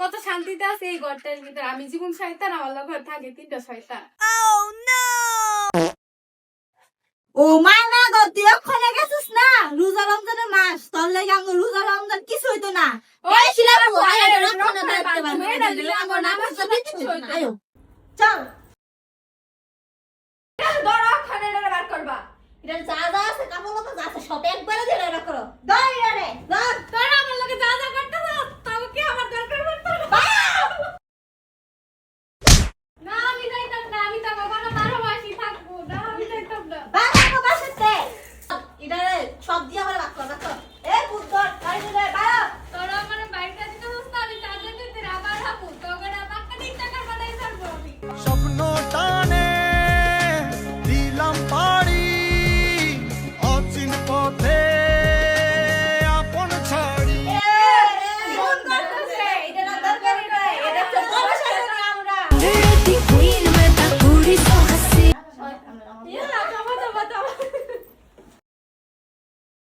কত শান্তিতে আছে এই ঘরটার ভিতরে। আমি জীবন শয়তান, আমার লগে থাকে তিনটা শয়তান। ও মা না গো, তুই ওখানে গেছিস না? রোজা রমজানের মাস, তোর লাগে আমার রোজা রমজান কিছু হইতো না। ওই শিলাপু, শিলাপু, আয় আয়, এটা রক্ষণা রক্ষণা দায়িত্ব দায়িত্ব পালন পালন এটা করতে দিলে আমার আমার নামাজ নামাজ কিছু কিছু হইতো না। হইতো না। আয়ো চল, ধরো ওখানে এটা বার করবা। এটা যা যা আছে কাপড় মতো যা আছে সব একবারে দিয়ে রাখ করো। দই রে ধর, তোরা আমার লগে যা যা করতেছ তাও কি আমার দরকার পড়তো না? আমি যাইতাম না, আমি তো বাবা না 12 মাসই থাকবো না, আমি যাইতাম না। বাবা বাসতে এটা রে সব দিয়ে আমার রাখ কর। এ পুত্তর গাড়ি দে বাবা। তোরা আমার বাইকটা দিতে হচ্ছে, আমি চার্জার দিতে আবার হাবু তোকে না পাক্কা 3 টাকা বানাই ছাড়বো আমি। স্বপ্ন টানে দিলাম পাড়ি অচিন পথে আপন ছাড়ি। ফোন করতেছে, এটা না দরকারই নাই, এটা তো বড় সাইজ আমরা আমরা। ইয়া